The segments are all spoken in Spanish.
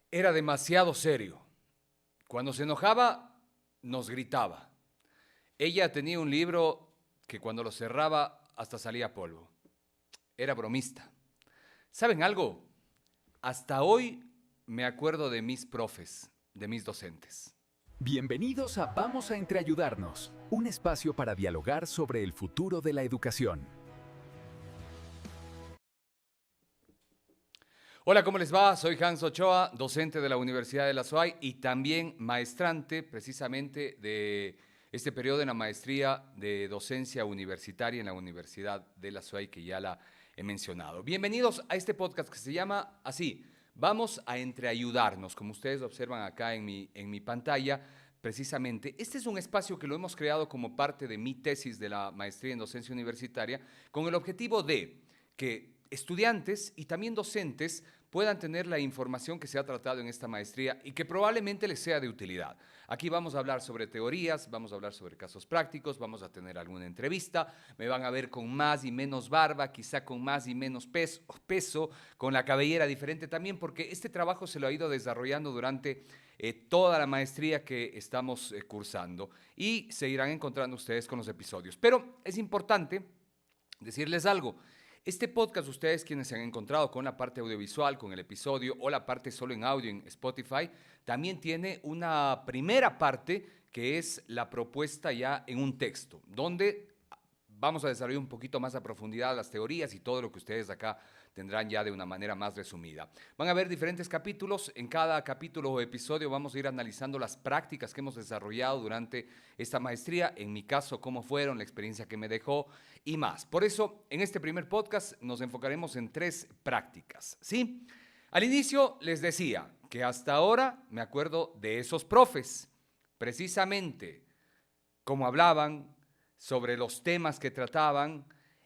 Era demasiado serio. Cuando se enojaba, nos gritaba. Ella tenía un libro que cuando lo cerraba hasta salía polvo. Era bromista. ¿Saben algo? Hasta hoy me acuerdo de mis profes, de mis docentes. Bienvenidos a Vamos a Entreayudarnos, un espacio para dialogar sobre el futuro de la educación. Hola, ¿cómo les va? Soy Hans Ochoa, docente de la Universidad de la SUAY y también maestrante precisamente de este periodo en la maestría de docencia universitaria en la Universidad de la SUAY que ya la he mencionado. Bienvenidos a este podcast que se llama así, Vamos a Entreayudarnos, como ustedes observan acá en mi pantalla. Precisamente, este es un espacio que lo hemos creado como parte de mi tesis de la maestría en docencia universitaria con el objetivo de que estudiantes y también docentes puedan tener la información que se ha tratado en esta maestría y que probablemente les sea de utilidad. Aquí vamos a hablar sobre teorías, vamos a hablar sobre casos prácticos, vamos a tener alguna entrevista, me van a ver con más y menos barba, quizá con más y menos peso, con la cabellera diferente también, porque este trabajo se lo ha ido desarrollando durante toda la maestría que estamos cursando y se irán encontrando ustedes con los episodios. Pero es importante decirles algo. Este podcast, ustedes quienes se han encontrado con la parte audiovisual, con el episodio o la parte solo en audio en Spotify, también tiene una primera parte que es la propuesta ya en un texto, donde vamos a desarrollar un poquito más a profundidad las teorías y todo lo que ustedes acá tendrán ya de una manera más resumida. Van a haber diferentes capítulos. En cada capítulo o episodio vamos a ir analizando las prácticas que hemos desarrollado durante esta maestría. En mi caso, cómo fueron, la experiencia que me dejó y más. Por eso, en este primer podcast nos enfocaremos en 3 prácticas, ¿sí? Al inicio les decía que hasta ahora me acuerdo de esos profes, precisamente cómo hablaban, sobre los temas que trataban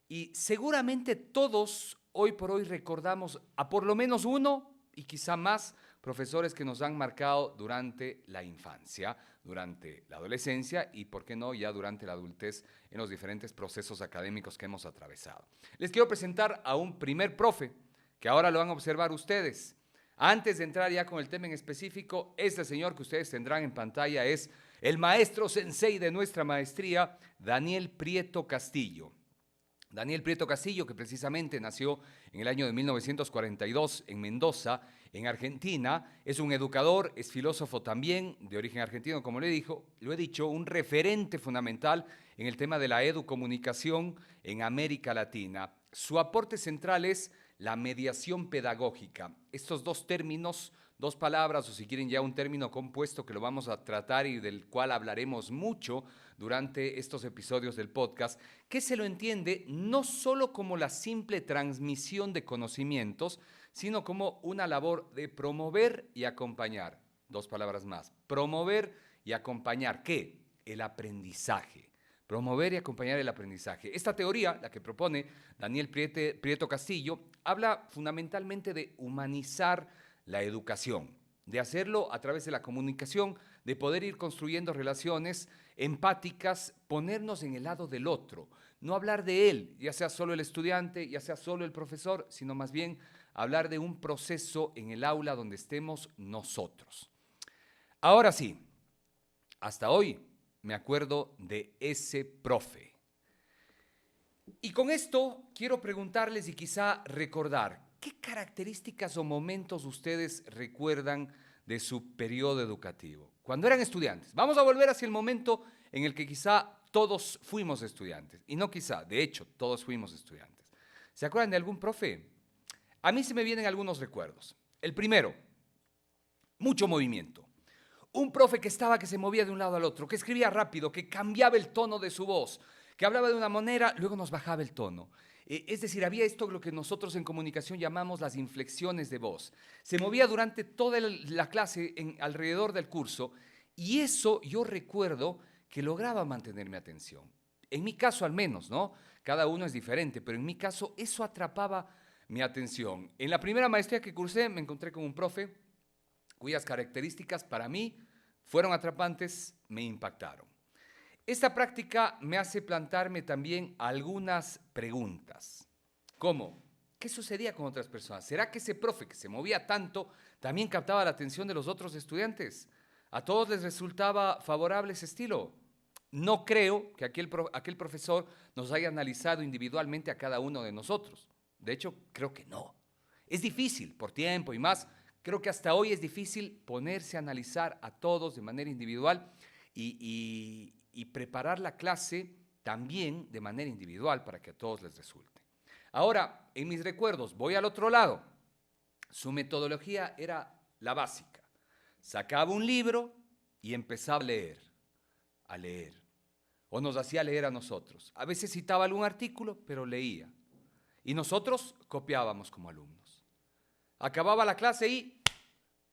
y seguramente todos hoy por hoy recordamos a por lo menos uno y quizá más profesores que nos han marcado durante la infancia, durante la adolescencia y, por qué no, ya durante la adultez en los diferentes procesos académicos que hemos atravesado. Les quiero presentar a un primer profe que ahora lo van a observar ustedes. Antes de entrar ya con el tema en específico, este señor que ustedes tendrán en pantalla es el maestro sensei de nuestra maestría, Daniel Prieto Castillo. Daniel Prieto Castillo, que precisamente nació en el año de 1942 en Mendoza, en Argentina, es un educador, es filósofo también, de origen argentino, como lo he dicho, un referente fundamental en el tema de la educomunicación en América Latina. Su aporte central es la mediación pedagógica. Estos dos términos, dos palabras, o si quieren ya un término compuesto que lo vamos a tratar y del cual hablaremos mucho durante estos episodios del podcast, que se lo entiende no solo como la simple transmisión de conocimientos, sino como una labor de promover y acompañar. Dos palabras más. Promover y acompañar, ¿qué? El aprendizaje. Promover y acompañar el aprendizaje. Esta teoría, la que propone Daniel Prieto Castillo, habla fundamentalmente de humanizar la educación, de hacerlo a través de la comunicación, de poder ir construyendo relaciones empáticas, ponernos en el lado del otro, no hablar de él, ya sea solo el estudiante, ya sea solo el profesor, sino más bien hablar de un proceso en el aula donde estemos nosotros. Ahora sí, hasta hoy me acuerdo de ese profe. Y con esto quiero preguntarles y quizá recordar, ¿qué características o momentos ustedes recuerdan de su periodo educativo? Cuando eran estudiantes. Vamos a volver hacia el momento en el que quizá todos fuimos estudiantes. Y no quizá, de hecho, todos fuimos estudiantes. ¿Se acuerdan de algún profe? A mí se me vienen algunos recuerdos. El primero, mucho movimiento. Un profe que se movía de un lado al otro, que escribía rápido, que cambiaba el tono de su voz, que hablaba de una manera, luego nos bajaba el tono. Es decir, había esto lo que nosotros en comunicación llamamos las inflexiones de voz. Se movía durante toda la clase alrededor del curso y eso yo recuerdo que lograba mantener mi atención. En mi caso al menos, ¿no? Cada uno es diferente, pero en mi caso eso atrapaba mi atención. En la primera maestría que cursé me encontré con un profe cuyas características para mí fueron atrapantes, me impactaron. Esta práctica me hace plantarme también algunas preguntas, como ¿qué sucedía con otras personas? ¿Será que ese profe que se movía tanto también captaba la atención de los otros estudiantes? ¿A todos les resultaba favorable ese estilo? No creo que aquel profesor nos haya analizado individualmente a cada uno de nosotros. De hecho, creo que no. Es difícil, por tiempo y más. Creo que hasta hoy es difícil ponerse a analizar a todos de manera individual y preparar la clase también de manera individual para que a todos les resulte. Ahora, en mis recuerdos, voy al otro lado. Su metodología era la básica. Sacaba un libro y empezaba a leer. O nos hacía leer a nosotros. A veces citaba algún artículo, pero leía. Y nosotros copiábamos como alumnos. Acababa la clase y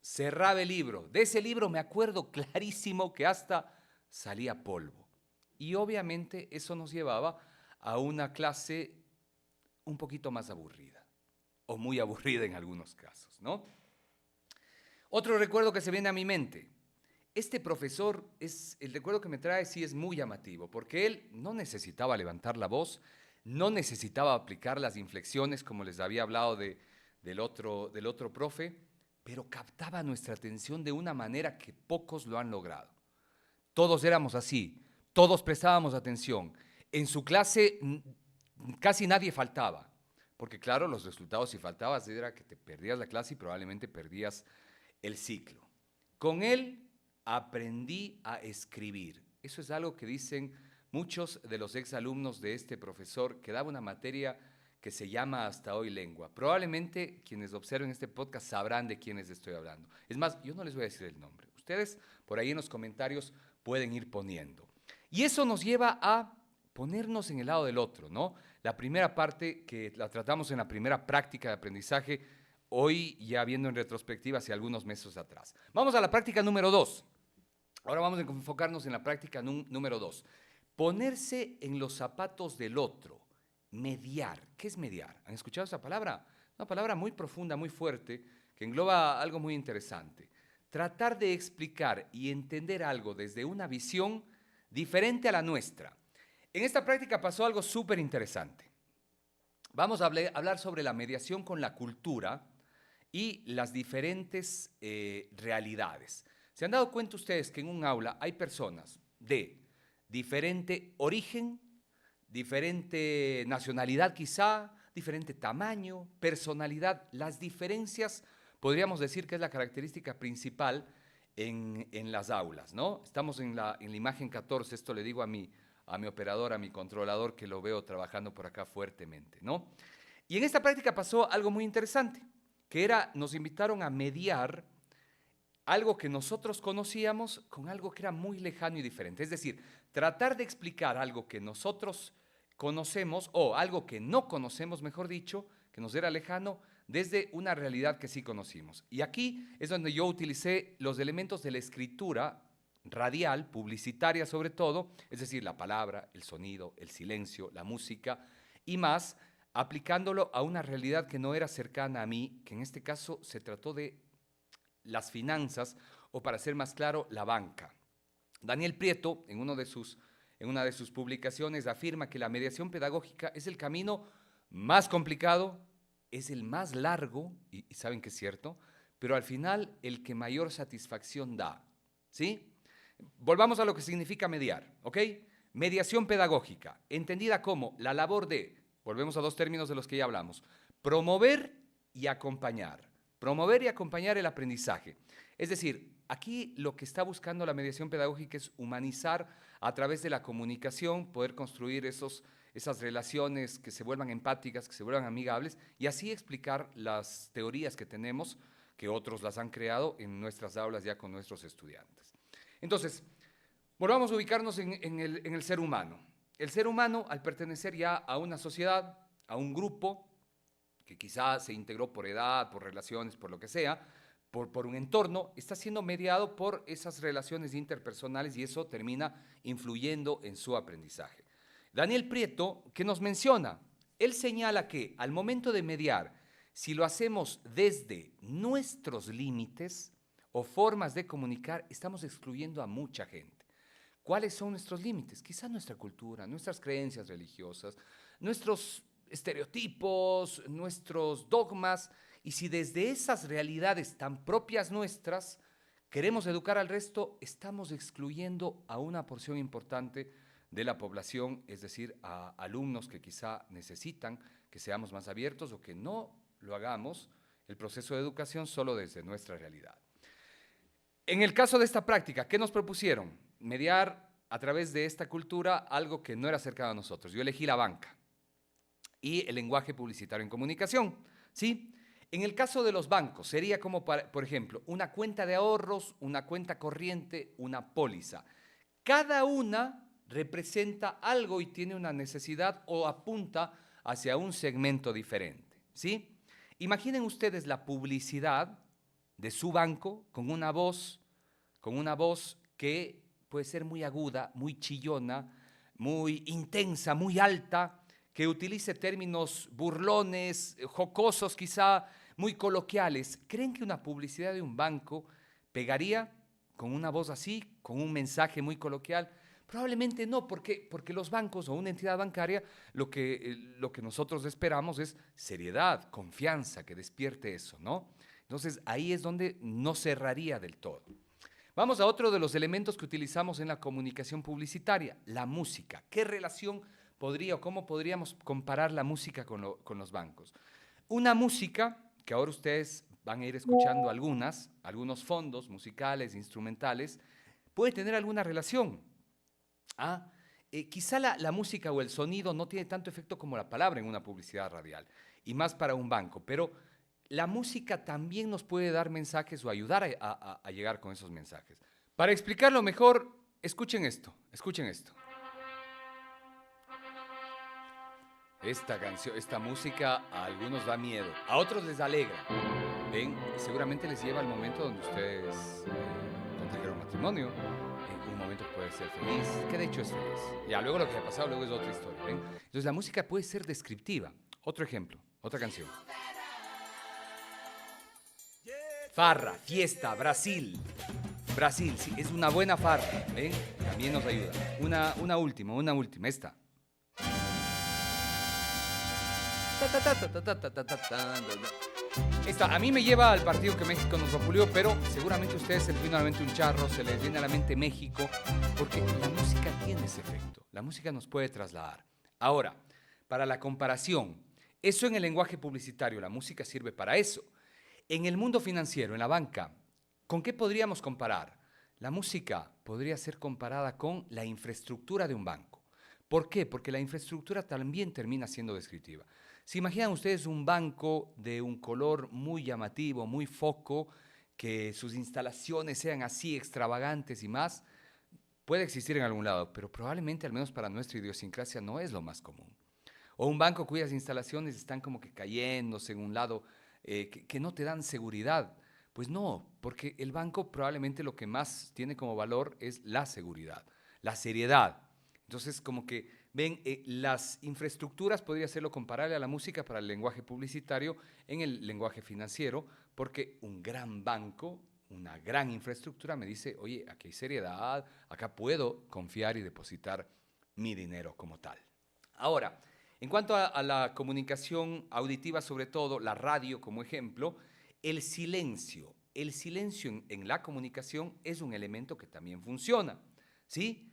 cerraba el libro. De ese libro me acuerdo clarísimo que hasta salía polvo. Y obviamente eso nos llevaba a una clase un poquito más aburrida. O muy aburrida en algunos casos, ¿no? Otro recuerdo que se viene a mi mente. Este profesor, el recuerdo que me trae sí es muy llamativo, porque él no necesitaba levantar la voz, no necesitaba aplicar las inflexiones como les había hablado del otro profe, pero captaba nuestra atención de una manera que pocos lo han logrado. Todos éramos así, todos prestábamos atención. En su clase casi nadie faltaba, porque claro, los resultados si faltabas era que te perdías la clase y probablemente perdías el ciclo. Con él aprendí a escribir. Eso es algo que dicen muchos de los exalumnos de este profesor que daba una materia que se llama hasta hoy lengua. Probablemente quienes observen este podcast sabrán de quiénes estoy hablando. Es más, yo no les voy a decir el nombre. Ustedes por ahí en los comentarios pueden ir poniendo. Y eso nos lleva a ponernos en el lado del otro, ¿no? La primera parte que la tratamos en la primera práctica de aprendizaje, hoy ya viendo en retrospectiva hacia algunos meses atrás. Vamos a la práctica número 2. Ahora vamos a enfocarnos en la práctica número 2. Ponerse en los zapatos del otro. Mediar. ¿Qué es mediar? ¿Han escuchado esa palabra? Una palabra muy profunda, muy fuerte, que engloba algo muy interesante. Tratar de explicar y entender algo desde una visión diferente a la nuestra. En esta práctica pasó algo súper interesante. Vamos a hablar sobre la mediación con la cultura y las diferentes realidades. ¿Se han dado cuenta ustedes que en un aula hay personas de diferente origen, diferente nacionalidad quizá, diferente tamaño, personalidad? Las diferencias, podríamos decir que es la característica principal en las aulas, ¿no? Estamos en la imagen 14, esto le digo a mi operador, a mi controlador, que lo veo trabajando por acá fuertemente, ¿no? Y en esta práctica pasó algo muy interesante, que era, nos invitaron a mediar algo que nosotros conocíamos con algo que era muy lejano y diferente. Es decir, tratar de explicar algo que nosotros conocemos, o algo que no conocemos, mejor dicho, que nos era lejano, desde una realidad que sí conocimos. Y aquí es donde yo utilicé los elementos de la escritura radial, publicitaria sobre todo, es decir, la palabra, el sonido, el silencio, la música y más, aplicándolo a una realidad que no era cercana a mí, que en este caso se trató de las finanzas, o para ser más claro, la banca. Daniel Prieto, en una de sus publicaciones, afirma que la mediación pedagógica es el camino más complicado, es el más largo, y saben que es cierto, pero al final el que mayor satisfacción da, ¿sí? Volvamos a lo que significa mediar, ¿ok? Mediación pedagógica, entendida como la labor de, volvemos a dos términos de los que ya hablamos, promover y acompañar. Promover y acompañar el aprendizaje. Es decir, aquí lo que está buscando la mediación pedagógica es humanizar a través de la comunicación, poder construir esas relaciones que se vuelvan empáticas, que se vuelvan amigables, y así explicar las teorías que tenemos, que otros las han creado en nuestras aulas ya con nuestros estudiantes. Entonces, volvamos a ubicarnos en el ser humano. El ser humano, al pertenecer ya a una sociedad, a un grupo, que quizás se integró por edad, por relaciones, por lo que sea, por un entorno, está siendo mediado por esas relaciones interpersonales y eso termina influyendo en su aprendizaje. Daniel Prieto, ¿qué nos menciona? Él señala que al momento de mediar, si lo hacemos desde nuestros límites o formas de comunicar, estamos excluyendo a mucha gente. ¿Cuáles son nuestros límites? Quizás nuestra cultura, nuestras creencias religiosas, nuestros estereotipos, nuestros dogmas, y si desde esas realidades tan propias nuestras queremos educar al resto, estamos excluyendo a una porción importante de la población, es decir, a alumnos que quizá necesitan que seamos más abiertos o que no lo hagamos el proceso de educación solo desde nuestra realidad. En el caso de esta práctica, ¿qué nos propusieron? Mediar a través de esta cultura algo que no era cercano a nosotros. Yo elegí la banca y el lenguaje publicitario en comunicación, ¿sí? En el caso de los bancos, sería como, por ejemplo, una cuenta de ahorros, una cuenta corriente, una póliza. Cada una representa algo y tiene una necesidad o apunta hacia un segmento diferente, ¿sí? Imaginen ustedes la publicidad de su banco con una voz que puede ser muy aguda, muy chillona, muy intensa, muy alta, que utilice términos burlones, jocosos quizá, muy coloquiales. ¿Creen que una publicidad de un banco pegaría con una voz así, con un mensaje muy coloquial? Probablemente no, porque los bancos o una entidad bancaria lo que nosotros esperamos es seriedad, confianza, que despierte eso, ¿no? Entonces ahí es donde no cerraría del todo. Vamos a otro de los elementos que utilizamos en la comunicación publicitaria, la música. ¿Qué relación podría o cómo podríamos comparar la música con los bancos? Una música, que ahora ustedes van a ir escuchando algunos fondos musicales, instrumentales, puede tener alguna relación. Quizá la música o el sonido no tiene tanto efecto como la palabra en una publicidad radial, y más para un banco, pero la música también nos puede dar mensajes o ayudar a llegar con esos mensajes. Para explicarlo mejor, escuchen esto. Esta canción, esta música a algunos da miedo, a otros les alegra. Ven, seguramente les lleva al momento donde ustedes contrajeron matrimonio, un momento que puede ser feliz, que de hecho es feliz. Ya luego lo que ha pasado luego es otra historia, ¿ven? Entonces la música puede ser descriptiva. Otro ejemplo, otra canción. Farra, fiesta, Brasil. Brasil, sí, es una buena farra, ¿ven? También nos ayuda. Una última, esta. Esta a mí me lleva al partido que México nos vapuleó, pero seguramente a ustedes se les viene a la mente un charro, se les viene a la mente México, porque la música tiene ese efecto. La música nos puede trasladar. Ahora, para la comparación, eso en el lenguaje publicitario, la música sirve para eso. En el mundo financiero, en la banca, ¿con qué podríamos comparar? La música podría ser comparada con la infraestructura de un banco. ¿Por qué? Porque la infraestructura también termina siendo descriptiva. ¿Se imaginan ustedes un banco de un color muy llamativo, muy foco, que sus instalaciones sean así extravagantes y más? Puede existir en algún lado, pero probablemente, al menos para nuestra idiosincrasia, no es lo más común. O un banco cuyas instalaciones están como que cayéndose en un lado que no te dan seguridad. Pues no, porque el banco probablemente lo que más tiene como valor es la seguridad, la seriedad. Entonces, como que, ven, las infraestructuras podría ser lo comparable a la música para el lenguaje publicitario en el lenguaje financiero, porque un gran banco, una gran infraestructura me dice, oye, aquí hay seriedad, acá puedo confiar y depositar mi dinero como tal. Ahora, en cuanto a la comunicación auditiva, sobre todo la radio como ejemplo, el silencio en la comunicación es un elemento que también funciona, ¿sí?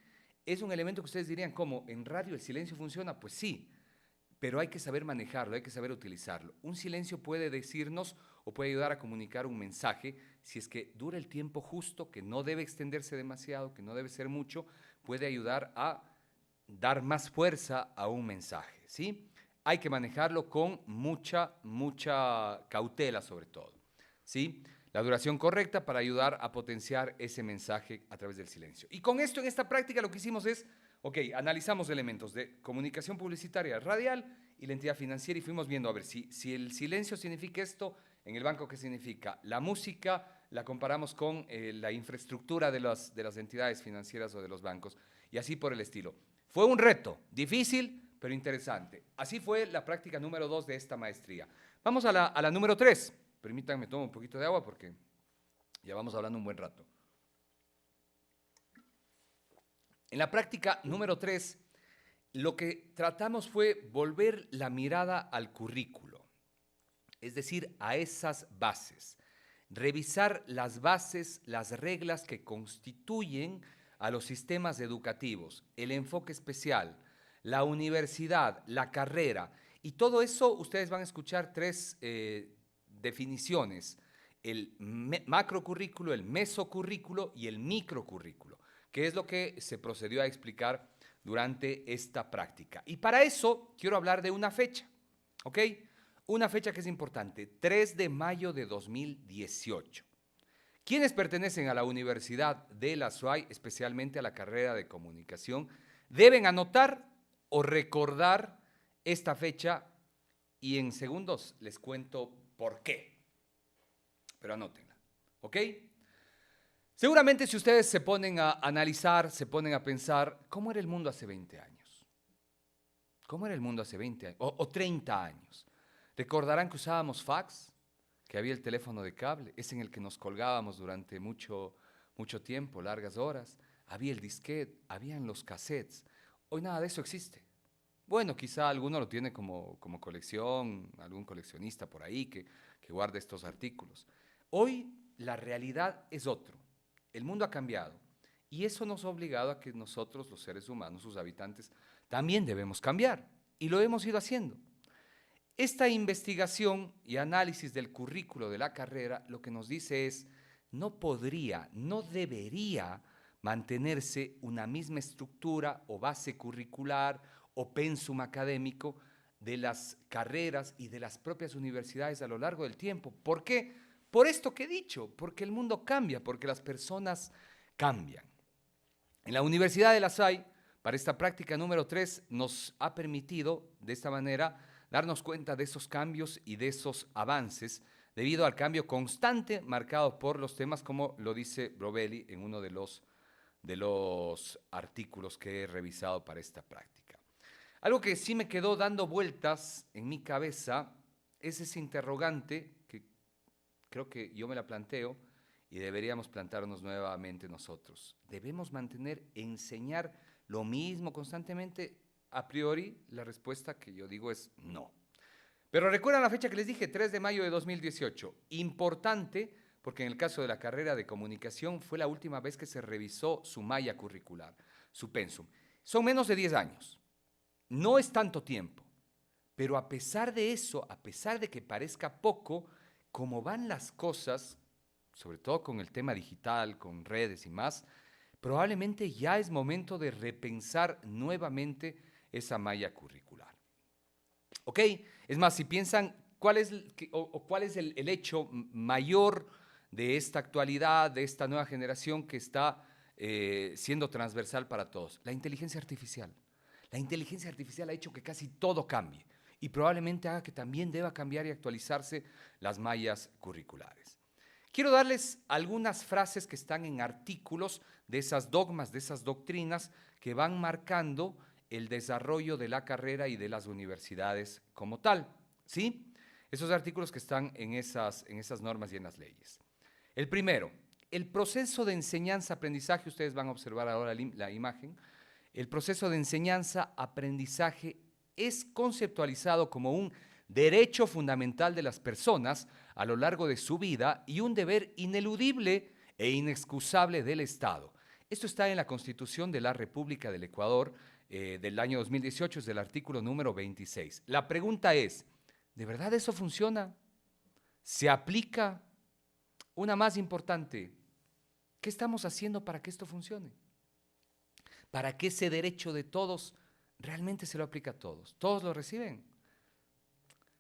Es un elemento que ustedes dirían, ¿cómo? ¿En radio el silencio funciona? Pues sí, pero hay que saber manejarlo, hay que saber utilizarlo. Un silencio puede decirnos o puede ayudar a comunicar un mensaje si es que dura el tiempo justo, que no debe extenderse demasiado, que no debe ser mucho, puede ayudar a dar más fuerza a un mensaje, ¿sí? Hay que manejarlo con mucha cautela sobre todo, ¿sí? La duración correcta para ayudar a potenciar ese mensaje a través del silencio. Y con esto, en esta práctica, lo que hicimos es, analizamos elementos de comunicación publicitaria radial y la entidad financiera y fuimos viendo, a ver, si el silencio significa esto, en el banco, ¿qué significa? La música la comparamos con la infraestructura de las entidades financieras o de los bancos y así por el estilo. Fue un reto, difícil, pero interesante. Así fue la práctica número 2 de esta maestría. Vamos a la número 3. Permítanme tomar un poquito de agua porque ya vamos hablando un buen rato. En la práctica número 3, lo que tratamos fue volver la mirada al currículo, es decir, a esas bases. Revisar las bases, las reglas que constituyen a los sistemas educativos, el enfoque especial, la universidad, la carrera, y todo eso ustedes van a escuchar tres definiciones: el macrocurrículo, el mesocurrículo y el microcurrículo, que es lo que se procedió a explicar durante esta práctica. Y para eso quiero hablar de una fecha, ¿ok? Una fecha que es importante: 3 de mayo de 2018. Quienes pertenecen a la Universidad de la SUAY, especialmente a la carrera de comunicación, deben anotar o recordar esta fecha, y en segundos les cuento por qué. Pero anótenla, ¿ok? Seguramente si ustedes se ponen a analizar, se ponen a pensar, ¿cómo era el mundo hace 20 años? ¿Cómo era el mundo hace 20 años o 30 años? Recordarán que usábamos fax, que había el teléfono de cable, ese en el que nos colgábamos durante mucho tiempo, largas horas. Había el disquete, habían los cassettes. Hoy nada de eso existe. Bueno, quizá alguno lo tiene como colección, algún coleccionista por ahí que guarde estos artículos. Hoy la realidad es otro. El mundo ha cambiado y eso nos ha obligado a que nosotros, los seres humanos, sus habitantes, también debemos cambiar, y lo hemos ido haciendo. Esta investigación y análisis del currículo de la carrera lo que nos dice es: no podría, no debería mantenerse una misma estructura o base curricular o pensum académico de las carreras y de las propias universidades a lo largo del tiempo. ¿Por qué? Por esto que he dicho, porque el mundo cambia, porque las personas cambian. En la Universidad de La Salle, para esta práctica número 3, nos ha permitido de esta manera darnos cuenta de esos cambios y de esos avances debido al cambio constante marcado por los temas, como lo dice Brovelli en uno de los artículos que he revisado para esta práctica. Algo que sí me quedó dando vueltas en mi cabeza es ese interrogante que creo que yo me la planteo y deberíamos plantarnos nuevamente nosotros. ¿Debemos enseñar lo mismo constantemente? A priori, la respuesta que yo digo es no. Pero recuerdan la fecha que les dije, 3 de mayo de 2018. Importante, porque en el caso de la carrera de comunicación fue la última vez que se revisó su malla curricular, su pensum. Son menos de 10 años. No es tanto tiempo. Pero a pesar de eso, a pesar de que parezca poco, como van las cosas, sobre todo con el tema digital, con redes y más, probablemente ya es momento de repensar nuevamente esa malla curricular. ¿Ok? Es más, si piensan cuál es el hecho mayor de esta actualidad, de esta nueva generación que está siendo transversal para todos: la inteligencia artificial. La inteligencia artificial ha hecho que casi todo cambie y probablemente haga que también deba cambiar y actualizarse las mallas curriculares. Quiero darles algunas frases que están en artículos de esas dogmas, de esas doctrinas que van marcando el desarrollo de la carrera y de las universidades como tal, ¿sí? Esos artículos que están en esas normas y en las leyes. El primero: el proceso de enseñanza-aprendizaje, ustedes van a observar ahora la imagen, el proceso de enseñanza-aprendizaje es conceptualizado como un derecho fundamental de las personas a lo largo de su vida y un deber ineludible e inexcusable del Estado. Esto está en la Constitución de la República del Ecuador del año 2018, es del artículo número 26. La pregunta es: ¿de verdad eso funciona? ¿Se aplica? Una más importante: ¿qué estamos haciendo para que esto funcione? Para que ese derecho de todos realmente se lo aplique a todos. ¿Todos lo reciben?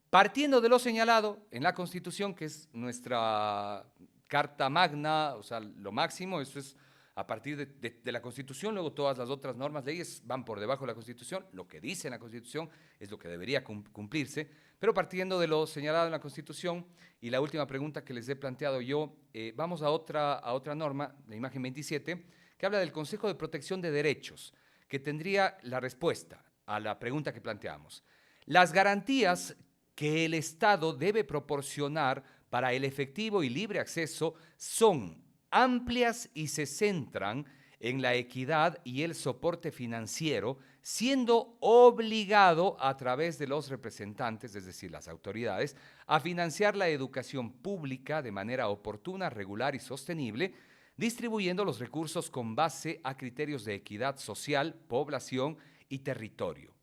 Partiendo de lo señalado en la Constitución, que es nuestra carta magna, o sea, lo máximo, eso es a partir de la Constitución. Luego todas las otras normas, leyes van por debajo de la Constitución. Lo que dice en la Constitución es lo que debería cumplirse, pero partiendo de lo señalado en la Constitución, y la última pregunta que les he planteado yo, vamos a otra norma, la imagen 27, que habla del Consejo de Protección de Derechos, que tendría la respuesta a la pregunta que planteamos. Las garantías que el Estado debe proporcionar para el efectivo y libre acceso son amplias y se centran en la equidad y el soporte financiero, siendo obligado a través de los representantes, es decir, las autoridades, a financiar la educación pública de manera oportuna, regular y sostenible, distribuyendo los recursos con base a criterios de equidad social, población y territorio.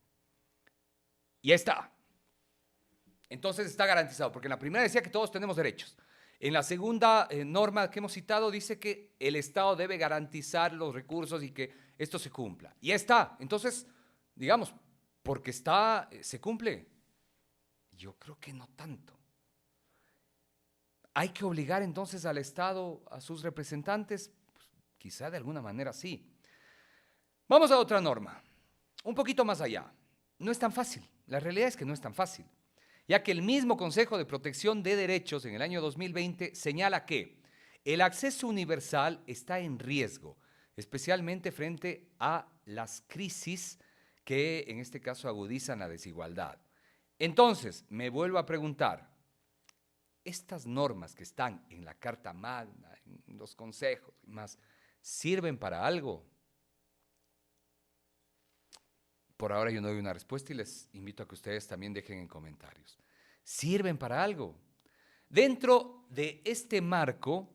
Y ahí está. Entonces está garantizado, porque en la primera decía que todos tenemos derechos. En la segunda norma que hemos citado dice que el Estado debe garantizar los recursos y que esto se cumpla. Y ya está. Entonces, digamos, porque está, se cumple. Yo creo que no tanto. ¿Hay que obligar entonces al Estado, a sus representantes? Pues, quizá de alguna manera sí. Vamos a otra norma, un poquito más allá. No es tan fácil, la realidad es que no es tan fácil, ya que el mismo Consejo de Protección de Derechos en el año 2020 señala que el acceso universal está en riesgo, especialmente frente a las crisis que en este caso agudizan la desigualdad. Entonces, me vuelvo a preguntar, estas normas que están en la Carta Magna, en los consejos y más, ¿sirven para algo? Por ahora yo no doy una respuesta y les invito a que ustedes también dejen en comentarios. ¿Sirven para algo? Dentro de este marco,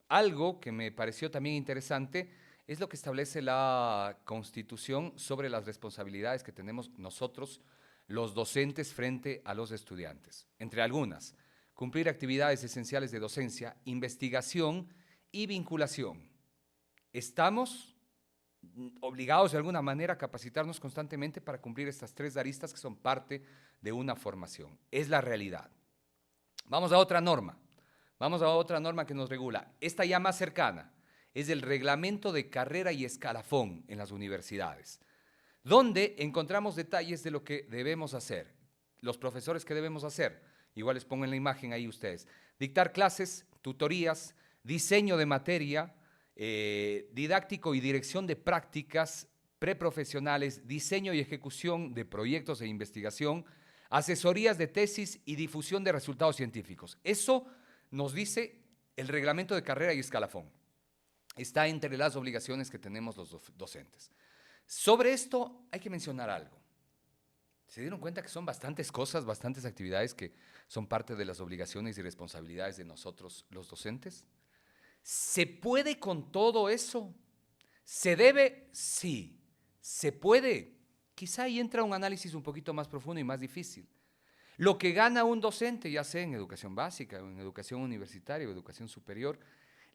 algo que me pareció también interesante es lo que establece la Constitución sobre las responsabilidades que tenemos nosotros, los docentes, frente a los estudiantes. Entre algunas, cumplir actividades esenciales de docencia, investigación y vinculación. Estamos obligados de alguna manera a capacitarnos constantemente para cumplir estas tres aristas que son parte de una formación. Es la realidad. Vamos a otra norma. Vamos a otra norma que nos regula. Esta ya más cercana es el reglamento de carrera y escalafón en las universidades, donde encontramos detalles de lo que debemos hacer, los profesores que debemos hacer. Igual les pongo en la imagen ahí ustedes. Dictar clases, tutorías, diseño de materia, didáctico y dirección de prácticas preprofesionales, diseño y ejecución de proyectos de investigación, asesorías de tesis y difusión de resultados científicos. Eso nos dice el reglamento de carrera y escalafón. Está entre las obligaciones que tenemos los docentes. Sobre esto hay que mencionar algo. ¿Se dieron cuenta que son bastantes cosas, bastantes actividades que son parte de las obligaciones y responsabilidades de nosotros los docentes? ¿Se puede con todo eso? ¿Se debe? Sí. ¿Se puede? Quizá ahí entra un análisis un poquito más profundo y más difícil. Lo que gana un docente, ya sea en educación básica, en educación universitaria o educación superior,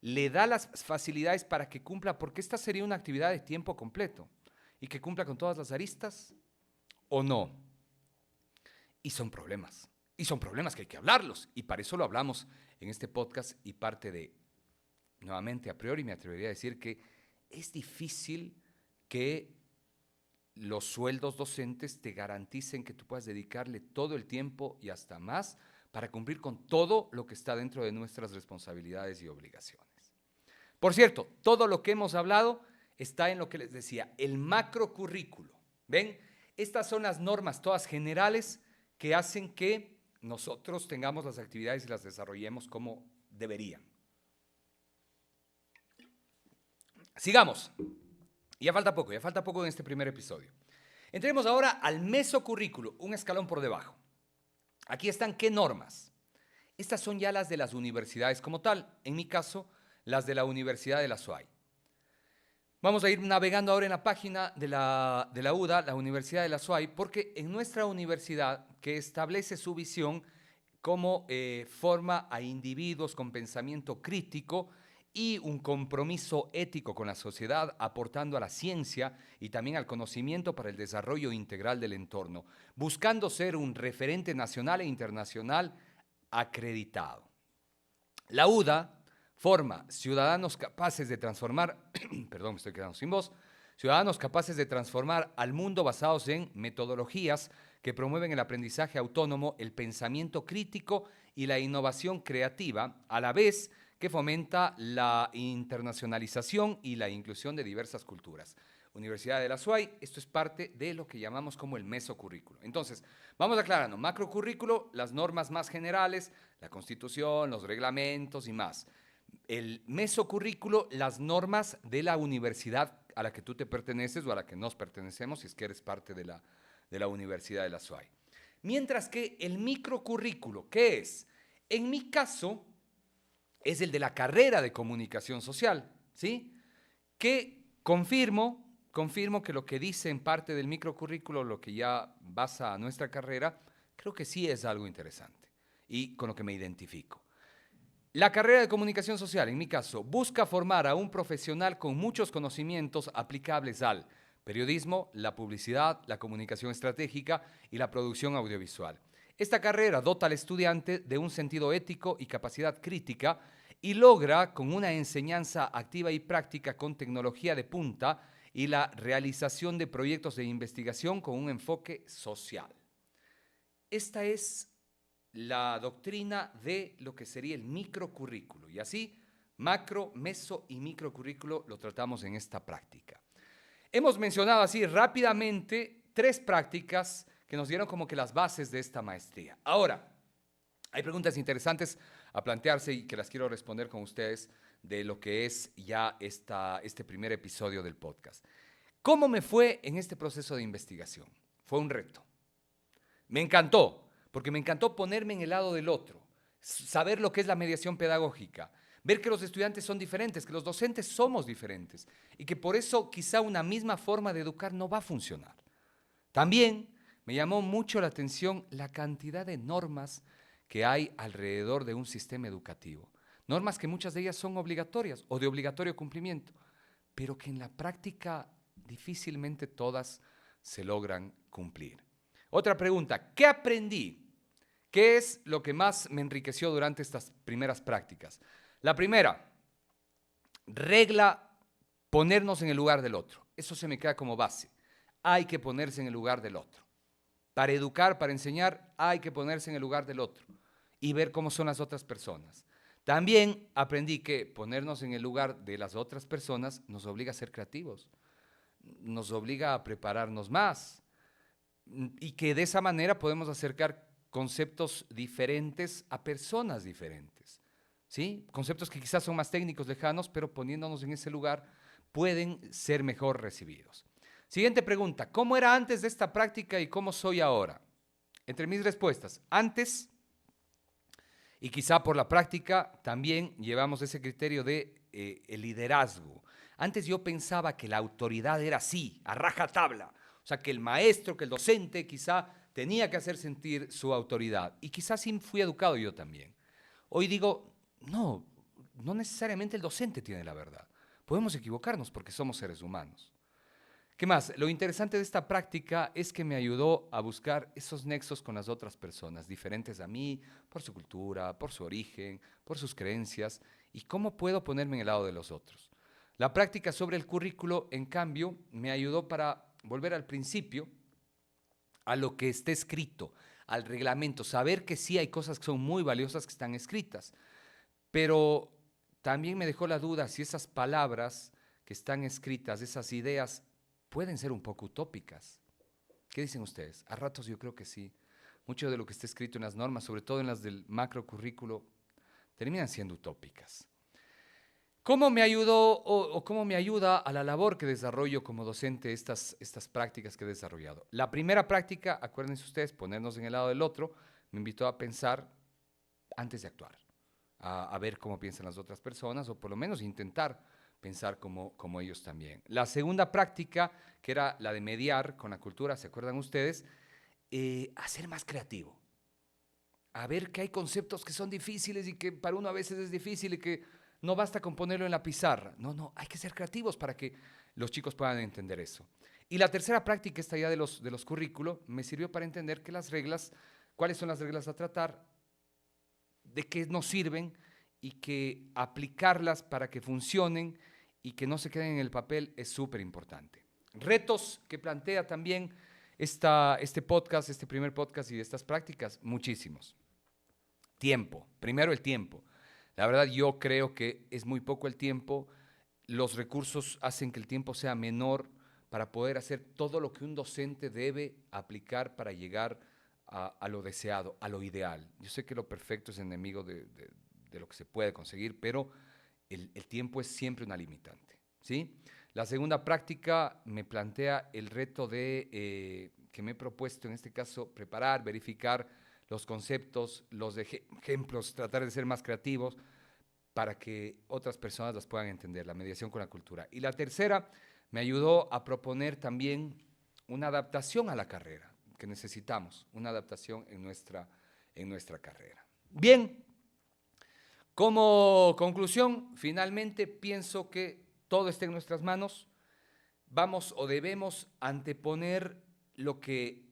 le da las facilidades para que cumpla, porque esta sería una actividad de tiempo completo y que cumpla con todas las aristas o no. Y son problemas que hay que hablarlos, y para eso lo hablamos en este podcast, y parte de, nuevamente a priori me atrevería a decir que es difícil que los sueldos docentes te garanticen que tú puedas dedicarle todo el tiempo y hasta más para cumplir con todo lo que está dentro de nuestras responsabilidades y obligaciones. Por cierto, todo lo que hemos hablado está en lo que les decía, el macrocurrículo. ¿Ven? Estas son las normas todas generales que hacen que nosotros tengamos las actividades y las desarrollemos como deberían. Sigamos. Ya falta poco en este primer episodio. Entremos ahora al mesocurrículo, un escalón por debajo. Aquí están qué normas. Estas son ya las de las universidades como tal, en mi caso, las de la Universidad de la SUAY. Vamos a ir navegando ahora en la página de la UDA, la Universidad de la SUAY, porque en nuestra universidad, que establece su visión como forma a individuos con pensamiento crítico y un compromiso ético con la sociedad, aportando a la ciencia y también al conocimiento para el desarrollo integral del entorno, buscando ser un referente nacional e internacional acreditado. La UDA forma ciudadanos capaces de transformar, perdón, me estoy quedando sin voz, ciudadanos capaces de transformar al mundo basados en metodologías que promueven el aprendizaje autónomo, el pensamiento crítico y la innovación creativa, a la vez que fomenta la internacionalización y la inclusión de diversas culturas. Universidad de la SUAY, esto es parte de lo que llamamos como el mesocurrículo. Entonces, vamos aclarando, macrocurrículo, las normas más generales, la Constitución, los reglamentos y más. El mesocurrículo, las normas de la universidad a la que tú te perteneces o a la que nos pertenecemos si es que eres parte de la Universidad de la SUAY. Mientras que el microcurrículo, ¿qué es? En mi caso, es el de la carrera de comunicación social, ¿sí? Que confirmo que lo que dice en parte del microcurrículo, lo que ya basa a nuestra carrera, creo que sí es algo interesante y con lo que me identifico. La carrera de comunicación social, en mi caso, busca formar a un profesional con muchos conocimientos aplicables al periodismo, la publicidad, la comunicación estratégica y la producción audiovisual. Esta carrera dota al estudiante de un sentido ético y capacidad crítica y logra, con una enseñanza activa y práctica con tecnología de punta y la realización de proyectos de investigación con un enfoque social. Esta es la doctrina de lo que sería el microcurrículo. Y así, macro, meso y microcurrículo lo tratamos en esta práctica. Hemos mencionado así rápidamente 3 prácticas que nos dieron como que las bases de esta maestría. Ahora, hay preguntas interesantes a plantearse y que las quiero responder con ustedes de lo que es ya este primer episodio del podcast. ¿Cómo me fue en este proceso de investigación? Fue un reto. Me encantó, porque me encantó ponerme en el lado del otro, saber lo que es la mediación pedagógica, ver que los estudiantes son diferentes, que los docentes somos diferentes y que por eso quizá una misma forma de educar no va a funcionar. También me llamó mucho la atención la cantidad de normas que hay alrededor de un sistema educativo. Normas que muchas de ellas son obligatorias o de obligatorio cumplimiento, pero que en la práctica difícilmente todas se logran cumplir. Otra pregunta, ¿qué aprendí? ¿Qué es lo que más me enriqueció durante estas primeras prácticas? La primera, regla, ponernos en el lugar del otro. Eso se me queda como base. Hay que ponerse en el lugar del otro. Para educar, para enseñar, hay que ponerse en el lugar del otro y ver cómo son las otras personas. También aprendí que ponernos en el lugar de las otras personas nos obliga a ser creativos, nos obliga a prepararnos más y que de esa manera podemos acercar conceptos diferentes a personas diferentes, ¿sí? Conceptos que quizás son más técnicos, lejanos, pero poniéndonos en ese lugar pueden ser mejor recibidos. Siguiente pregunta, ¿cómo era antes de esta práctica y cómo soy ahora? Entre mis respuestas, antes, y quizá por la práctica, también llevamos ese criterio de el liderazgo. Antes yo pensaba que la autoridad era así, a rajatabla, o sea, que el maestro, que el docente quizá tenía que hacer sentir su autoridad. Y quizás sí fui educado yo también. Hoy digo, no, no necesariamente el docente tiene la verdad. Podemos equivocarnos porque somos seres humanos. ¿Qué más? Lo interesante de esta práctica es que me ayudó a buscar esos nexos con las otras personas, diferentes a mí, por su cultura, por su origen, por sus creencias, y cómo puedo ponerme en el lado de los otros. La práctica sobre el currículo, en cambio, me ayudó para volver al principio, a lo que esté escrito, al reglamento, saber que sí hay cosas que son muy valiosas que están escritas, pero también me dejó la duda si esas palabras que están escritas, esas ideas, pueden ser un poco utópicas. ¿Qué dicen ustedes? A ratos yo creo que sí. Mucho de lo que está escrito en las normas, sobre todo en las del macrocurrículo, terminan siendo utópicas. ¿Cómo me ayudó o cómo me ayuda a la labor que desarrollo como docente estas prácticas que he desarrollado? La primera práctica, acuérdense ustedes, ponernos en el lado del otro, me invitó a pensar antes de actuar, a ver cómo piensan las otras personas o por lo menos intentar pensar como ellos también. La segunda práctica, que era la de mediar con la cultura, ¿se acuerdan ustedes? A ser más creativo, a ver que hay conceptos que son difíciles y que para uno a veces es difícil y que no basta con ponerlo en la pizarra. No, hay que ser creativos para que los chicos puedan entender eso. Y la tercera práctica, esta ya de los currículos, me sirvió para entender que las reglas, cuáles son las reglas a tratar, de qué nos sirven y que aplicarlas para que funcionen y que no se queden en el papel es súper importante. Retos que plantea también este podcast, este primer podcast y estas prácticas, muchísimos. Tiempo, primero el tiempo. La verdad yo creo que es muy poco el tiempo, los recursos hacen que el tiempo sea menor para poder hacer todo lo que un docente debe aplicar para llegar a lo deseado, a lo ideal. Yo sé que lo perfecto es enemigo de lo que se puede conseguir, pero el tiempo es siempre una limitante, ¿sí? La segunda práctica me plantea el reto de que me he propuesto, en este caso, preparar, verificar los conceptos, los ejemplos, tratar de ser más creativos para que otras personas las puedan entender, la mediación con la cultura. Y la tercera me ayudó a proponer también una adaptación a la carrera que necesitamos, una adaptación en nuestra carrera. Bien, como conclusión, finalmente pienso que todo está en nuestras manos. Vamos o debemos anteponer lo que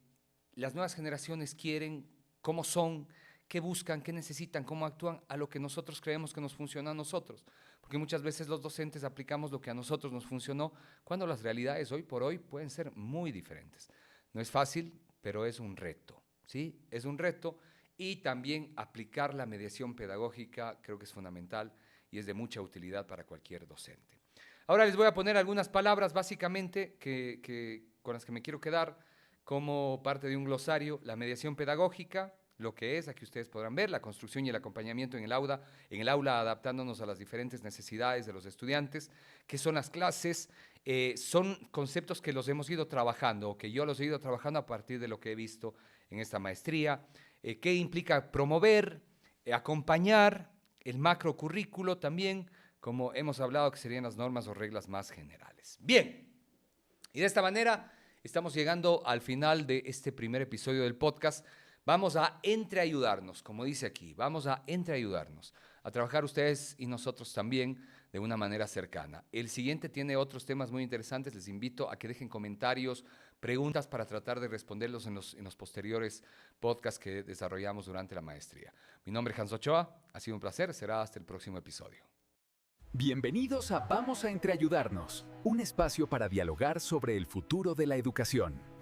las nuevas generaciones quieren, cómo son, qué buscan, qué necesitan, cómo actúan, a lo que nosotros creemos que nos funciona a nosotros. Porque muchas veces los docentes aplicamos lo que a nosotros nos funcionó, cuando las realidades hoy por hoy pueden ser muy diferentes. No es fácil, pero es un reto, ¿sí? Es un reto, y también aplicar la mediación pedagógica creo que es fundamental y es de mucha utilidad para cualquier docente. Ahora les voy a poner algunas palabras básicamente con las que me quiero quedar como parte de un glosario. La mediación pedagógica, lo que es, aquí ustedes podrán ver, la construcción y el acompañamiento en el aula adaptándonos a las diferentes necesidades de los estudiantes. ¿Qué son las clases? Son conceptos que los hemos ido trabajando, o que yo los he ido trabajando a partir de lo que he visto en esta maestría. ¿Qué implica promover, acompañar, el macrocurrículo también, como hemos hablado, que serían las normas o reglas más generales? Bien, y de esta manera estamos llegando al final de este primer episodio del podcast. Vamos a entreayudarnos, como dice aquí, vamos a entreayudarnos, a trabajar ustedes y nosotros también de una manera cercana. El siguiente tiene otros temas muy interesantes, les invito a que dejen comentarios, preguntas para tratar de responderlos en los posteriores podcasts que desarrollamos durante la maestría. Mi nombre es Hans Ochoa, ha sido un placer, será hasta el próximo episodio. Bienvenidos a Vamos a Entreayudarnos, un espacio para dialogar sobre el futuro de la educación.